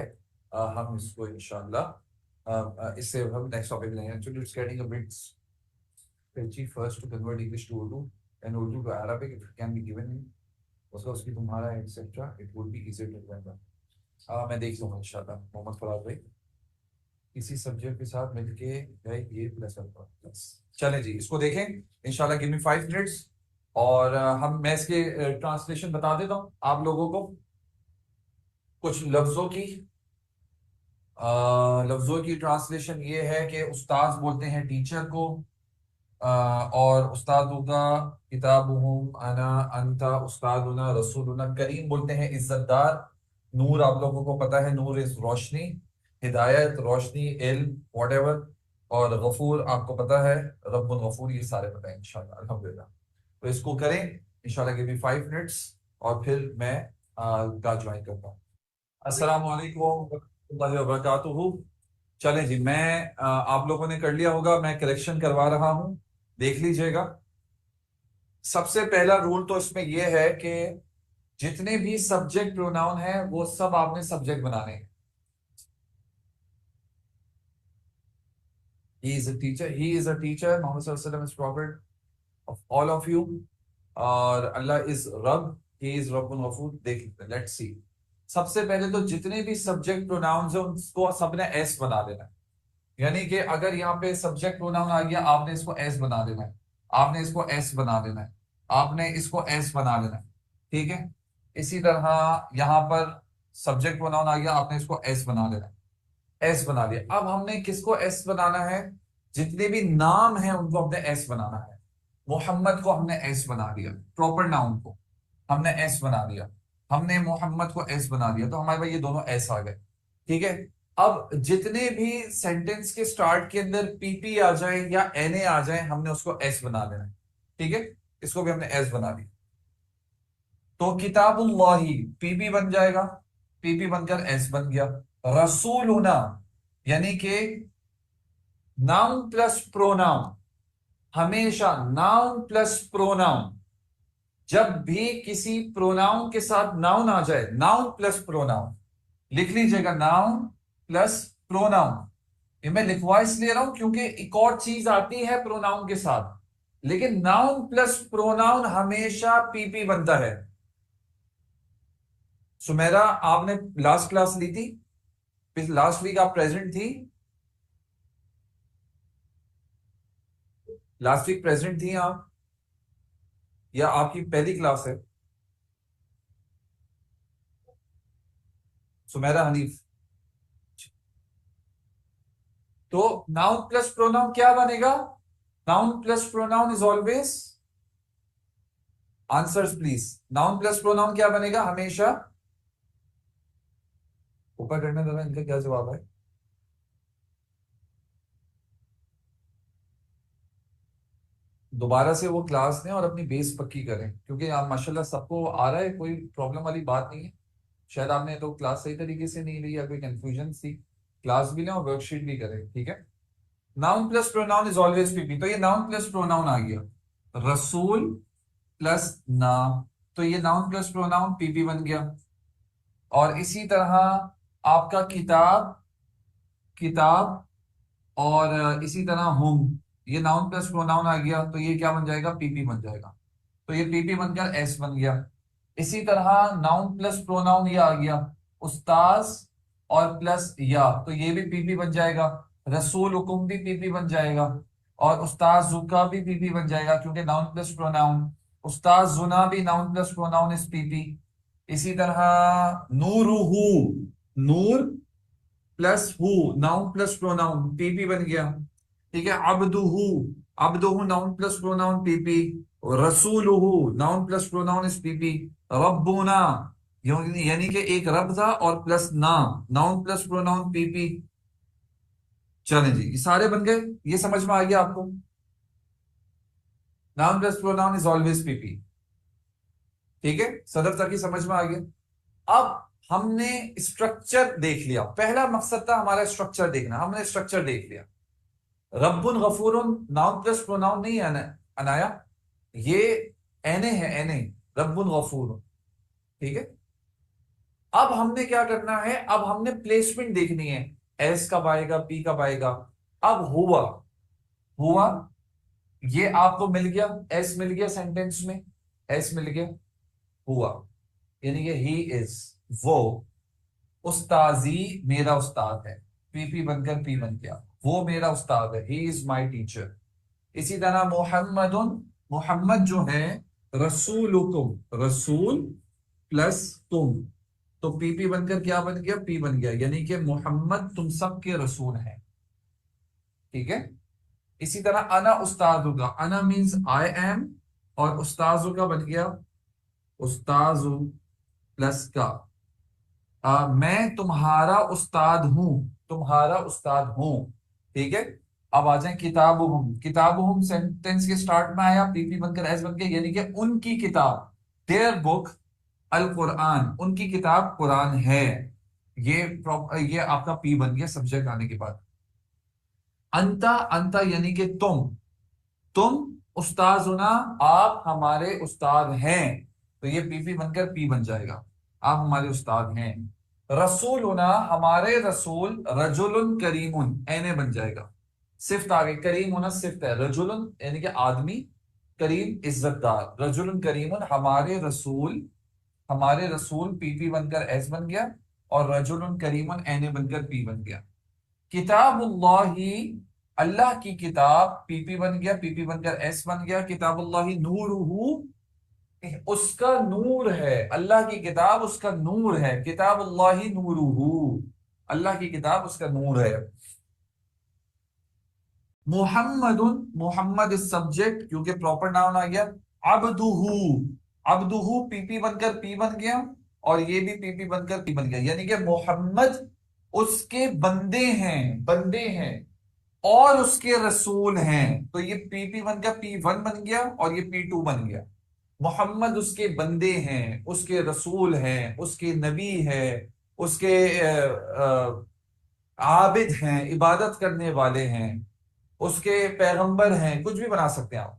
हम इसको इंशाल्लाह इससे हम नेक्स्ट टॉपिक लेंगे। Actually it's getting a bit sketchy first to convert English to Urdu and Urdu to Arabic if it can be given in उसका उसकी तुम्हारा etcetera it would be easy to remember. मैं देख लूंगा इंशाल्लाह मोहम्मद फराज भाई। इसी सब्जेक्ट के साथ मिलके है ये प्लस अल्फा प्लस। चलें जी, इसको देखें इंशाल्लाह। Give me 5 minutes. और मैं इसके ट्रांसलेशन बता देता हूँ आप लोगों को कुछ लफ्जों की। लफ्जों की ट्रांसलेशन ये है कि उस्ताद बोलते हैं टीचर को, और उस्तादुका किताबुहुम अना अंता उस्तादुना रसूलुना। करीम बोलते हैं इज्जतदार। नूर आप लोगों को पता है, नूर इज रोशनी, हिदायत, रोशनी, इल्म, व्हाटएवर। और गफूर आपको पता है, रब्बुल गफूर, ये सारे पता है इंशाल्लाह अल्हम्दुलिल्लाह। तो इसको करें इंशाल्लाह। गिव मी 5 मिनट्स और फिर मैं का ज्वाइन करता हूँ। अस्सलाम वालेकुम वरहमतुल्लाहि वबरकातुहू। चलें जी, मैं आप लोगों ने कर लिया होगा, मैं करेक्शन करवा रहा हूँ, देख लीजिएगा। सबसे पहला रूल तो इसमें यह है कि जितने भी सब्जेक्ट प्रोनाउन है वो सब आपने सब्जेक्ट बनाने हैं। He is a teacher, he is a teacher, Muhammad सल्लल्लाहु अलैहि वसल्लम is prophet of all of you, और अल्लाह इज रब, ही इज रब्बुल गफूर। देख लेट्स सी। सबसे पहले तो जितने भी सब्जेक्ट प्रोनाउंस है उनको सबने एस बना देना है। यानी कि अगर यहाँ पे सब्जेक्ट प्रोनाउन आ गया, आपने इसको एस बना देना है, आपने इसको एस बना देना है, आपने इसको एस बना देना है। ठीक है। इसी तरह यहाँ पर सब्जेक्ट प्रोनाउन आ गया, आपने इसको एस बना देना है। एस बना दिया। अब हमने किसको एस बनाना है? जितने भी नाम हैं उनको हमने एस बनाना है। मोहम्मद को हमने एस बना दिया, प्रॉपर नाउन को हमने एस बना दिया। हमने मोहम्मद को एस बना दिया, तो हमारे पास ये दोनों एस आ गए। ठीक है। अब जितने भी सेंटेंस के स्टार्ट के अंदर पीपी आ जाए या एनए आ जाए, हमने उसको एस बना देना है। ठीक है। इसको भी हमने एस बना दिया। तो किताबुल्लाही पीपी बन जाएगा, पीपी बनकर एस बन गया। रसूलुना यानी कि नाउन प्लस प्रोनाउन, हमेशा नाउन प्लस प्रोनाउन। जब भी किसी प्रोनाउन के साथ नाउन आ जाए, नाउन प्लस प्रोनाउन, लिख लीजिएगा, नाउन प्लस प्रोनाउन। ये मैं लिखवा इसलिए रहा हूं क्योंकि एक और चीज आती है प्रोनाउन के साथ, लेकिन नाउन प्लस प्रोनाउन हमेशा पीपी बनता है। सुमेरा, आपने लास्ट क्लास ली थी, लास्ट वीक आप प्रेजेंट थी? लास्ट वीक प्रेजेंट थी आप, या आपकी पहली क्लास है? सुमेरा हनीफ। तो नाउन प्लस प्रोनाउन क्या बनेगा? Noun plus pronoun is always, answers please. Noun plus pronoun क्या बनेगा हमेशा? ऊपर करने दो, इनका क्या जवाब है? दोबारा से वो क्लास लें और अपनी बेस पक्की करें, क्योंकि आप माशाल्लाह सबको आ रहा है, कोई प्रॉब्लम वाली बात नहीं है। शायद आपने तो क्लास सही तरीके से नहीं ली या कोई कंफ्यूजन थी। क्लास भी लें और वर्कशीट भी करें, ठीक है। Noun plus pronoun is always PP, तो ये नाउन प्लस प्रोनाउन आ गया। रसूल प्लस ना, तो ये नाउन प्लस प्रोनाउन पीपी बन गया। और इसी तरह आपका किताब, किताब, और इसी तरह हुम, ये नाउन प्लस प्रोनाउन आ गया, तो ये क्या बन जाएगा? पीपी बन जाएगा। तो ये पीपी बनकर एस बन गया। इसी तरह नाउन प्लस प्रोनाउन ये आ गया, उस्ताज और प्लस या, तो ये भी पीपी बन जाएगा। रसूल हुकुम भी पीपी बन जाएगा, और उस्ताज जुका भी पीपी बन जाएगा, क्योंकि नाउन प्लस प्रोनाउन। उस्ताज जुना भी noun plus pronoun is PP. इसी तरह नूरुहू, नूर प्लस हु, नाउन प्लस प्रोनाउन पीपी बन गया। ठीक है। अब्दुहु, अब्दुहु नाउन प्लस प्रोनाउन पीपी। रसूलुहु noun plus pronoun is PP. रब्बुना, यानी कि एक रब था और प्लस ना, नाउन प्लस प्रोनाउन पीपी। चलें जी, ये सारे बन गए, ये समझ में आ गया आपको? Noun plus pronoun is always PP. ठीक है, सदर तक ही समझ में आ गया। अब हमने स्ट्रक्चर देख लिया, पहला मकसद था हमारा स्ट्रक्चर देखना, हमने स्ट्रक्चर देख लिया। रब्बुन गफूरुन नाउन प्लस प्रोनाउन नहीं है अनाया, ये एने है, एने, रब्बुन गफूरुन। ठीक है। अब हमने क्या करना है? अब हमने प्लेसमेंट देखनी है, एस कब आएगा, पी कब आएगा। अब हुआ, हुआ, ये आपको मिल गया, एस मिल गया सेंटेंस में, एस मिल गया। हुआ यानी कि ही इज, वो। उस्ताजी मेरा उस्ताद है, पीपी बनकर पी बन गया, वो मेरा उस्ताद है, ही इज माई टीचर। इसी तरह मोहम्मदुन, मोहम्मद जो है, रसूलुकुम, रसूल प्लस तुम, तो पीपी बनकर क्या बन गया? पी बन गया, यानी कि मोहम्मद तुम सब के रसूल हैं। ठीक है। इसी तरह अना उस्तादु का, अना मीन्स आई एम, और उस्ताजु का बन गया उस्ताजु प्लस का, मैं तुम्हारा उस्ताद हूं, तुम्हारा उस्ताद हूं। ठीक है। अब आ जाए किताबुहुम, किताबुहुम सेंटेंस के स्टार्ट में आया, पीपी बनकर एस बन गया, यानी कि उनकी किताब, देयर बुक अल कुरान, उनकी किताब कुरान है। ये आपका पी बन गया सब्जेक्ट आने के बाद। अंता, अंता यानी कि तुम उस्ताजुना, आप हमारे उस्ताद हैं, तो ये पीपी बनकर पी बन जाएगा, आप हमारे उस्ताद हैं। रसूलुना, हमारे रसूल, रजुलुन करीमुन, एने बन जाएगा। सिफ्त आ गई, करीम होना सिफ्त है, रजुलुन यानी कि आदमी, करीम इज्जतदार, रजुलुन करीमुन, हमारे रसूल पीपी बनकर एस बन गया, और रजुलुन करीमुन एने बनकर पी बन गया। किताबुल्लाही, अल्लाह की किताब, पीपी बन गया, पीपी बनकर एस बन गया। किताबुल्लाही नूरुहु, उसका नूर है, अल्लाह की किताब उसका नूर है, किताबुल्लाही नूरुहु, अल्लाह की किताब उसका नूर है। मुहम्मदुन, मोहम्मद इस सब्जेक्ट, क्योंकि प्रॉपर नाउन आ गया। अब्दुहु, अब्दुहु पीपी बनकर पी बन गया, और ये भी पीपी बनकर पी बन गया, यानी कि मोहम्मद उसके बंदे हैं, बंदे हैं, और उसके रसूल हैं, तो ये पीपी बनकर पी वन बन गया, और ये पी टू बन गया। मोहम्मद उसके बंदे हैं, उसके रसूल हैं, उसके नबी है, उसके आबिद हैं, इबादत करने वाले हैं, उसके पैगंबर हैं, कुछ भी बना सकते हैं आप।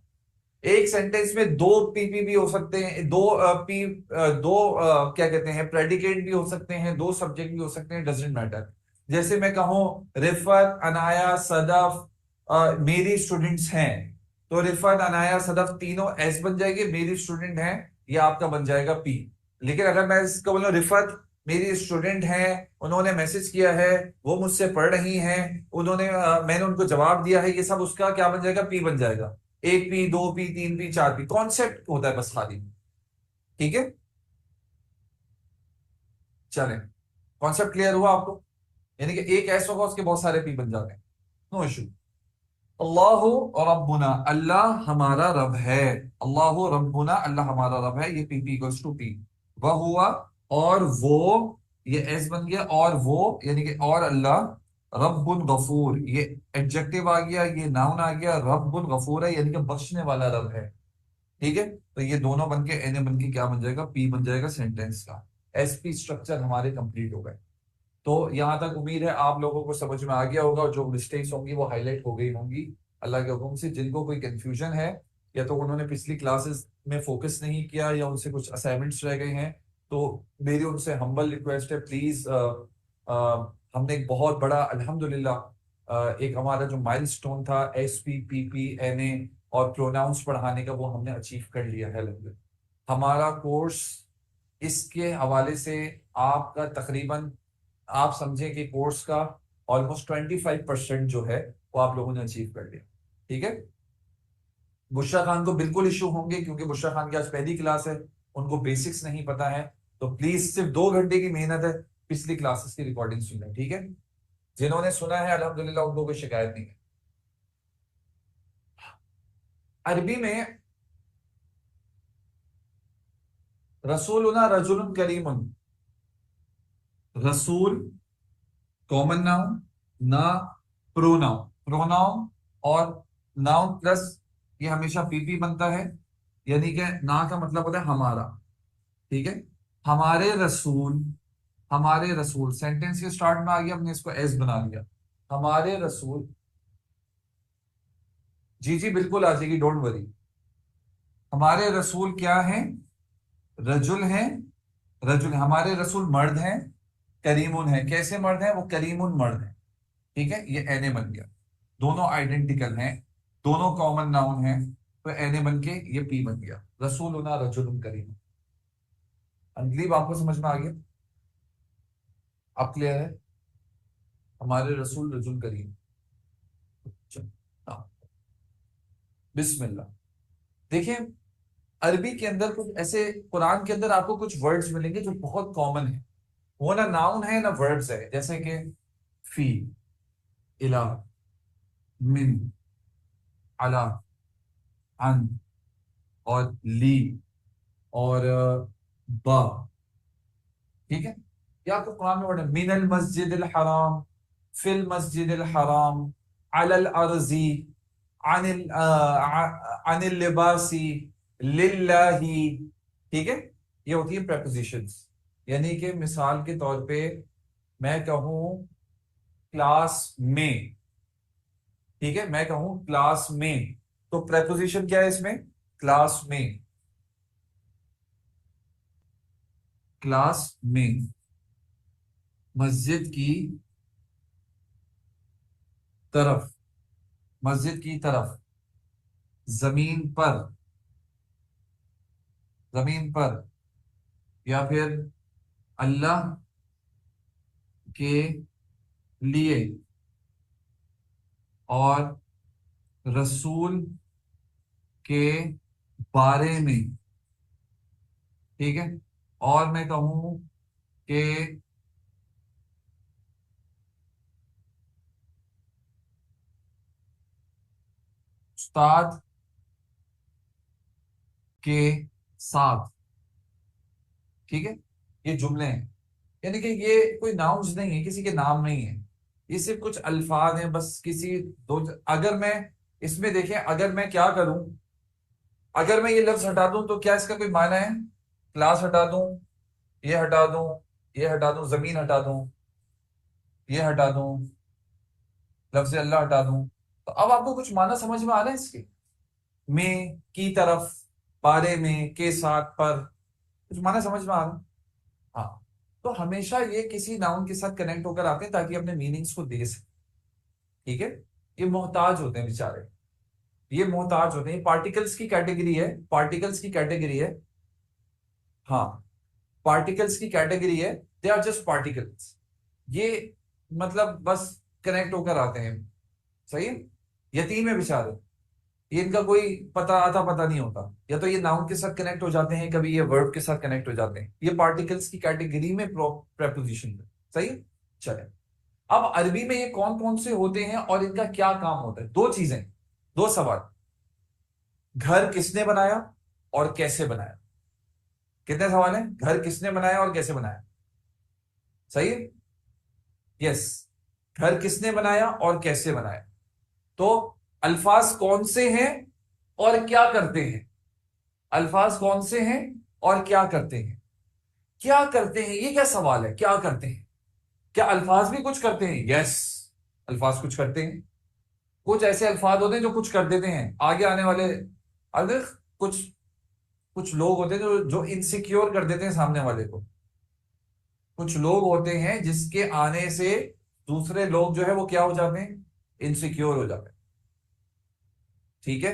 एक सेंटेंस में दो पीपी भी हो सकते हैं, दो दो क्या कहते हैं, प्रेडिकेट भी हो सकते हैं, दो सब्जेक्ट भी हो सकते हैं, डजेंट मैटर। जैसे मैं कहूं रिफत, अनाया, सदफ, मेरी स्टूडेंट्स हैं, तो रिफत, अनाया, सदफ तीनों एस बन जाएगी, मेरी स्टूडेंट हैं ये आपका बन जाएगा पी। लेकिन अगर मैं इसको बोलूं रिफत मेरी स्टूडेंट हैं, उन्होंने मैसेज किया है, वो मुझसे पढ़ रही हैं, मैंने उनको जवाब दिया है, ये सब उसका क्या बन जाएगा? पी बन जाएगा। एक पी, दो पी, तीन पी, चार पी, कॉन्सेप्ट होता है बस खाली। ठीक है, चलें, कॉन्सेप्ट क्लियर हुआ आपको? यानी कि एक ऐसा होगा उसके बहुत सारे पी बन जाते हैं, नो इशू। अल्लाह रब्बुना, अल्लाह हमारा रब है। अल्लाह रब्बुना, अल्लाह हमारा रब है। ये P P equals to P. वह हुआ, और वो, ये एस बन गया, और वो यानी कि और अल्लाह, रब्बुन गफूर, ये एडजेक्टिव आ गया, ये नाउन आ गया, रब्बुन गफूर है यानी कि बख्शने वाला रब है। ठीक है, तो ये दोनों बन के एन बन के क्या बन जाएगा, पी बन जाएगा सेंटेंस का। एसपी स्ट्रक्चर हमारे कंप्लीट हो गए। तो यहां तक उम्मीद है आप लोगों को समझ में आ गया होगा, और जो मिस्टेक्स होंगी वो हाईलाइट हो गई होंगी अल्लाह के हुक्म से। जिनको कोई कंफ्यूजन है, या तो उन्होंने पिछली क्लासेस में फोकस नहीं किया, या उनसे कुछ असाइनमेंट्स रह गए हैं, तो मेरी उनसे हम्बल रिक्वेस्ट है, प्लीज। हमने एक बहुत बड़ा अल्हम्दुलिल्लाह, एक हमारा जो माइलस्टोन था S P P P N A और प्रोनाउंस पढ़ाने का, वो हमने अचीव कर लिया है अल्हम्दुलिल्लाह। हमारा कोर्स इसके हवाले से आपका तकरीबन, आप समझे कि कोर्स का ऑलमोस्ट 25% जो है वो आप लोगों ने अचीव कर लिया। ठीक है, बुशरा खान को बिल्कुल इशू होंगे, क्योंकि बुशरा खान की आज पहली क्लास है, उनको बेसिक्स नहीं पता है। तो प्लीज सिर्फ 2 घंटे की मेहनत है, पिछली क्लासेस की रिकॉर्डिंग सुन लें। ठीक है, जिन्होंने सुना है अल्हम्दुलिल्लाह उनको कोई शिकायत नहीं है। अरबी में रसूलुना रजुलुन करीमुन, रसूल कॉमन नाउन, ना प्रोनाउन, प्रोनाउन और नाउन प्लस, ये हमेशा पीपी बनता है, यानी कि ना का मतलब होता है हमारा। ठीक है, हमारे रसूल, हमारे रसूल सेंटेंस के स्टार्ट में आ गया, हमने इसको एस बना लिया, हमारे रसूल। जी जी बिल्कुल आ जाएगी, डोंट वरी। हमारे रसूल क्या हैं, रजुल हैं, रजुल, हमारे रसूल मर्द हैं, करीमुन है। कैसे मर्द हैं वो, करीमुन मर्द हैं। ठीक है, ये एने बन गया, दोनों आइडेंटिकल हैं, दोनों कॉमन नाउन हैं, तो एने बन के ये पी बन गया, रसूलुना रजुलुन करीम। अंकलीब आपको समझ में आ गया? अब क्लियर है, हमारे रसूल रजुल करीम। चलो, हाँ, बिस्मिल्लाह। देखिए, अरबी के अंदर कुछ ऐसे, कुरान के अंदर आपको कुछ वर्ड्स मिलेंगे जो बहुत कॉमन है, वो ना नाउन है ना वर्ड्स है, जैसे कि फी, इला, मिन, अला, अन, और ली, और बा। ठीक है, या आपको कुरान में वर्ड है, मिनल मस्जिद हराम, फिल मस्जिद हराम, अलल अर्जी, अनिल लिबासी, लिल्लाही। ठीक है, ये होती है prepositions। यानी कि मिसाल के तौर पे मैं कहूं क्लास में, ठीक है, मैं कहूं क्लास में, तो प्रेपोजिशन क्या है इसमें, क्लास में, क्लास में, मस्जिद की तरफ, मस्जिद की तरफ, जमीन पर, जमीन पर, या फिर अल्लाह के लिए, और रसूल के बारे में। ठीक है, और मैं कहूं कि उस्ताद के साथ। ठीक है, ये जुमले हैं, यानी कि ये कोई नाउन्स नहीं है, किसी के नाम नहीं है, ये सिर्फ कुछ अल्फाज हैं बस, किसी दो। अगर मैं इसमें देखें, अगर मैं क्या करूं, अगर मैं ये लफ्ज हटा दूं तो क्या इसका कोई मायना है, क्लास हटा दूं, ये हटा दूं, ये हटा दूं, जमीन हटा दूं, ये हटा दूं, लफ्ज अल्लाह हटा दूं, तो अब आपको कुछ माना समझ में आ रहा है इसके, में, की तरफ, बारे में, के साथ, पर, कुछ माना समझ में आ रहा है? हाँ, तो हमेशा ये किसी नाउन के साथ कनेक्ट होकर आते हैं ताकि अपने मीनिंग्स को दे सके। ठीक है, ये मोहताज होते हैं बेचारे, ये मोहताज होते हैं, पार्टिकल्स की कैटेगरी है, पार्टिकल्स की कैटेगरी है। हाँ, पार्टिकल्स की कैटेगरी है, दे आर जस्ट पार्टिकल्स। ये मतलब बस कनेक्ट होकर आते हैं, सही है, यतीम है बेचारे, ये इनका कोई पता नहीं होता, या तो ये नाउन के साथ कनेक्ट हो जाते हैं, कभी ये वर्ब के साथ कनेक्ट हो जाते हैं, ये पार्टिकल्स की कैटेगरी में प्रेपोजिशन है। सही है? चले, अब अरबी में ये कौन कौन से होते हैं और इनका क्या काम होता है? दो चीजें, दो सवाल। घर किसने बनाया और कैसे बनाया? कितने सवाल हैं? घर किसने बनाया और कैसे बनाया? सही है? यस, घर किसने बनाया और कैसे बनाया। तो अल्फाज कौन से हैं और क्या करते हैं? अल्फाज कौन से हैं और क्या करते हैं? क्या करते हैं, ये क्या सवाल है? क्या करते हैं? क्या अल्फाज भी कुछ करते हैं? यस, अल्फाज कुछ करते हैं। कुछ ऐसे अल्फाज होते हैं जो कुछ कर देते हैं आगे आने वाले। अगर कुछ कुछ लोग होते हैं जो इनसिक्योर कर देते हैं सामने वाले को। कुछ लोग होते हैं जिसके आने से दूसरे लोग जो है वो क्या हो जाते हैं? इनसिक्योर हो जाते हैं। ठीक है?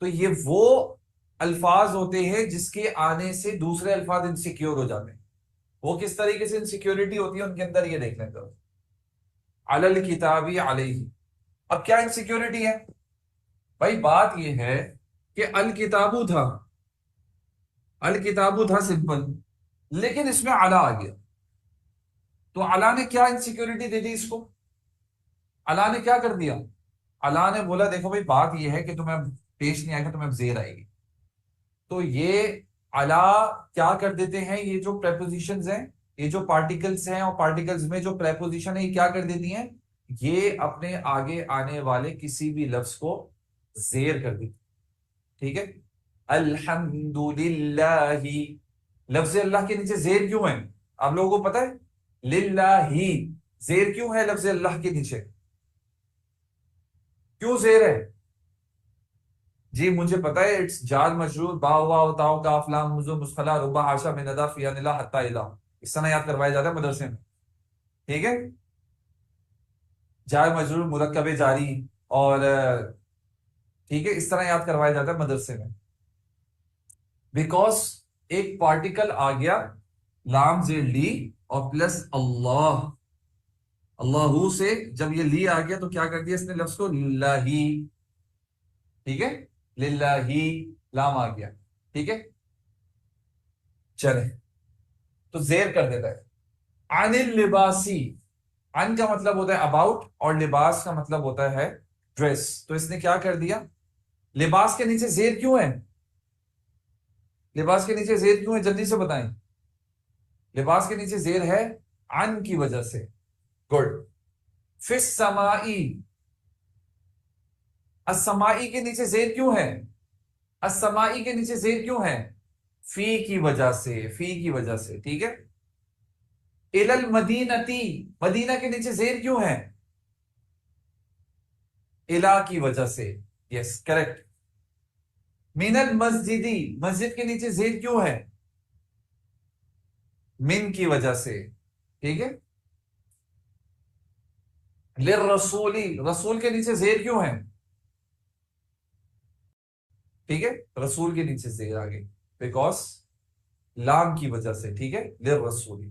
तो ये वो अल्फाज होते हैं जिसके आने से दूसरे अल्फाज इनसिक्योर हो जाते हैं। वो किस तरीके से इनसिक्योरिटी होती है उनके अंदर, ये देख लें तो। अलल किताबी अलैहि। अब क्या इनसिक्योरिटी है? भाई बात ये है कि अल किताबू था, अल किताबू था सिंपल, लेकिन इसमें अला आ गया। तो अला ने क्या इनसिक्योरिटी दे दी इसको? अला ने क्या कर दिया? अला ने बोला देखो भाई बात ये है कि तुम्हें अब पेश नहीं आएगा, तुम्हें अब जेर आएगी। तो ये अला क्या कर देते हैं, ये जो प्रेपोजिशंस हैं, ये जो पार्टिकल्स हैं और पार्टिकल्स में जो प्रेपोजिशन है, ये क्या कर देती हैं? ये अपने आगे आने वाले किसी भी लफ्ज को जेर कर देती। ठीक है? अल्हम्दुलिल्लाही, लफ्ज अल्लाह के नीचे जेर क्यों है? आप लोगों को पता है? लिल्लाही, जेर क्यों है लफ्ज अल्लाह के नीचे? क्यों जेर है? जी मुझे पता है, इट्स जार मजरूर बाव वाव ताव काफ लाम मुजो मुस्खला रुबा आशा में नदा फिया निला हत्ता इला। इस तरह याद करवाया जाता है मदरसे में। ठीक है? जार मजरूर मुरक्कब जारी, और ठीक है, इस तरह याद करवाया जाता है मदरसे में। बिकॉज एक पार्टिकल आ गया, लाम जेर ली और प्लस अल्लाह, अल्लाहू से जब ये ली आ गया तो क्या कर दिया इसने लफ्ज को? लिल्लाही। ठीक है? लिल्लाही, लाम आ गया। ठीक है? चले, तो जेर कर देता है। अनिल लिबासी, अन का मतलब होता है अबाउट और लिबास का मतलब होता है ड्रेस। तो इसने क्या कर दिया? लिबास के नीचे जेर क्यों है? लिबास के नीचे जेर क्यों है, जल्दी से बताएं। लिबास के नीचे जेर है अन की वजह से। गुड। फिस समाई, असमाई के नीचे जेर क्यों है? असमाई के नीचे जेर क्यों है? फी की वजह से, फी की वजह से। ठीक है? इलल मदीनती, मदीना के नीचे जेर क्यों है? इला की वजह से। Yes correct. मिनल मस्जिदी, मस्जिद के नीचे जेर क्यों है? मिन की वजह से। ठीक है? लिर रसूली, रसूल के नीचे जेर क्यों है? ठीक है? रसूल के नीचे जेर आ गई बिकॉज लाम की वजह से। ठीक है? लिर रसूली।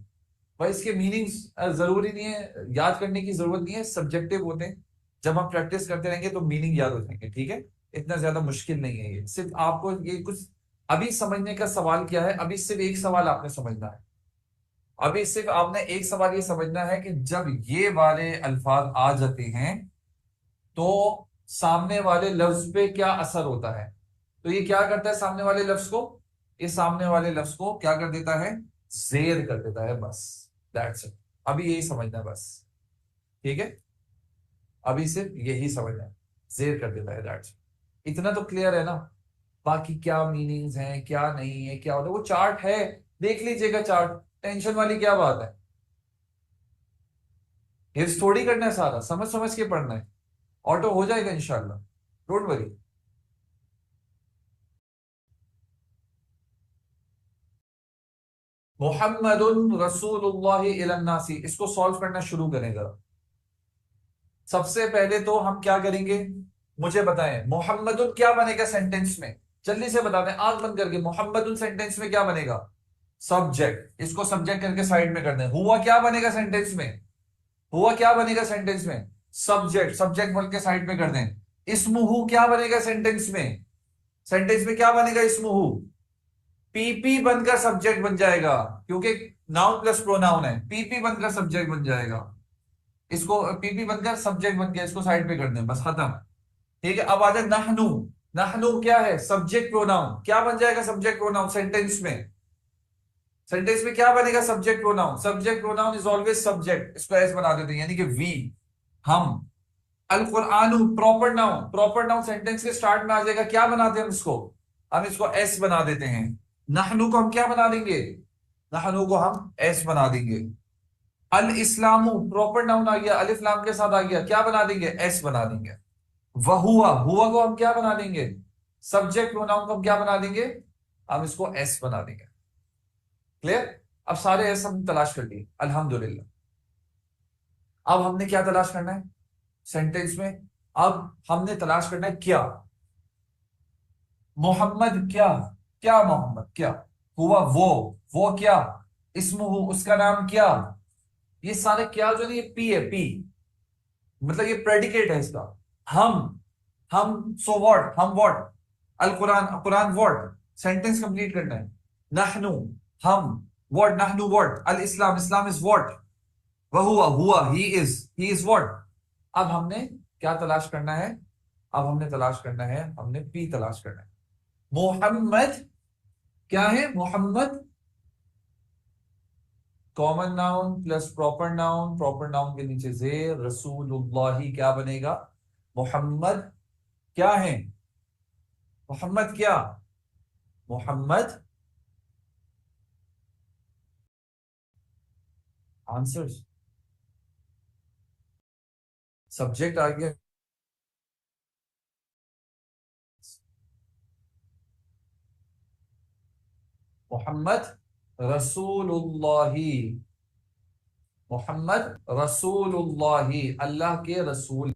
भाई इसके मीनिंग्स जरूरी नहीं है, याद करने की जरूरत नहीं है, सब्जेक्टिव होते हैं। जब हम प्रैक्टिस करते रहेंगे तो मीनिंग याद हो जाएंगे। ठीक है? इतना ज्यादा मुश्किल नहीं है ये, सिर्फ आपको ये कुछ अभी समझने का सवाल क्या है, अभी सिर्फ एक सवाल आपने समझना है। अभी सिर्फ आपने एक सवाल ये समझना है कि जब ये वाले अल्फाज आ जाते हैं तो सामने वाले लफ्ज पे क्या असर होता है। तो ये क्या करता है सामने वाले लफ्ज को? ये सामने वाले लफ्ज को क्या कर देता है? जेर कर देता है, बस। That's it. अभी यही समझना है बस। ठीक है? अभी सिर्फ यही समझना है, जेर कर देता है, दैट्स इट। इतना तो क्लियर है ना? बाकी क्या मीनिंग्स हैं क्या नहीं है क्या होता है वो चार्ट है, देख लीजिएगा चार्ट। टेंशन वाली क्या बात है? हिफ्स थोड़ी करना है, सारा समझ समझ के पढ़ना है। ऑटो हो जाएगा इंशाल्लाह, डोंट वरी। मोहम्मदुन रसूलुल्लाह इलन नासी, इसको सॉल्व करना शुरू करें जरा। सबसे पहले तो हम क्या करेंगे, मुझे बताएं मोहम्मदुन क्या बनेगा सेंटेंस में? जल्दी से बता दें आंख बंद करके, मोहम्मदुन सेंटेंस में क्या बनेगा? सब्जेक्ट, इसको सब्जेक्ट करके साइड में कर दें। हुआ क्या बनेगा सेंटेंस में? हुआ क्या बनेगा सेंटेंस में? सब्जेक्ट, सब्जेक्ट बोल के साइड में कर दें। इस्मुहु क्या बनेगा सेंटेंस में? सेंटेंस में क्या बनेगा? इस्मुहु पीपी बनकर सब्जेक्ट बन जाएगा, क्योंकि नाउन प्लस प्रोनाउन है, पीपी बनकर सब्जेक्ट बन जाएगा। इसको पीपी बनकर सब्जेक्ट बन गया, इसको साइड पे कर दें, बस खत्म। ठीक है, अब आ जाए नहनु। नहनु क्या है? Subject pronoun. क्या बन जाएगा सब्जेक्ट प्रोनाउन सेंटेंस में? सेंटेंस में क्या बनेगा subject pronoun? Subject pronoun is always subject, इसको एस बना देते हैं, यानी कि वी, हम। अल Quran proper noun, proper noun sentence के स्टार्ट में आ जाएगा, क्या बनाते हैं हम इसको? हम इसको एस बना देते हैं। नहनु को हम क्या बना देंगे? नहनु को हम एस बना देंगे। अल इस्लामु प्रॉपर नाउन आ गया, अलिफ लाम के साथ आ गया, क्या बना देंगे? एस बना देंगे। वहुआ, हुआ को हम क्या बना देंगे? सब्जेक्ट प्रोनाउन को हम क्या बना देंगे? हम इसको एस बना देंगे। क्लियर? अब सारे एस हम तलाश कर लिए, अल्हम्दुलिल्लाह। अब हमने क्या तलाश करना है सेंटेंस में? अब हमने तलाश करना है क्या। मोहम्मद क्या, क्या मोहम्मद क्या, हुआ वो क्या, इस्मुहु उसका नाम क्या। ये सारे क्या जो है, ये पी है, पी मतलब ये प्रेडिकेट है इसका। हम सो व्हाट, हम व्हाट, अल कुरान, कुरान व्हाट, सेंटेंस कंप्लीट करना है। नहनु हम, व्हाट नहनु व्हाट, अल इस्लाम, इस्लाम इज व्हाट, वह हुआ ही इज व्हाट। अब हमने क्या तलाश करना है? अब हमने तलाश करना है, हमने पी तलाश करना है। मोहम्मद क्या है? Mohammed common noun plus proper noun, proper noun के नीचे जेर, रसूलुल्लाही क्या बनेगा? मोहम्मद क्या है? मोहम्मद क्या? मोहम्मद आंसर्स, सब्जेक्ट आ गया। मोहम्मद रसूलुल्लाही, मोहम्मद रसूलुल्लाही, अल्लाह के रसूल।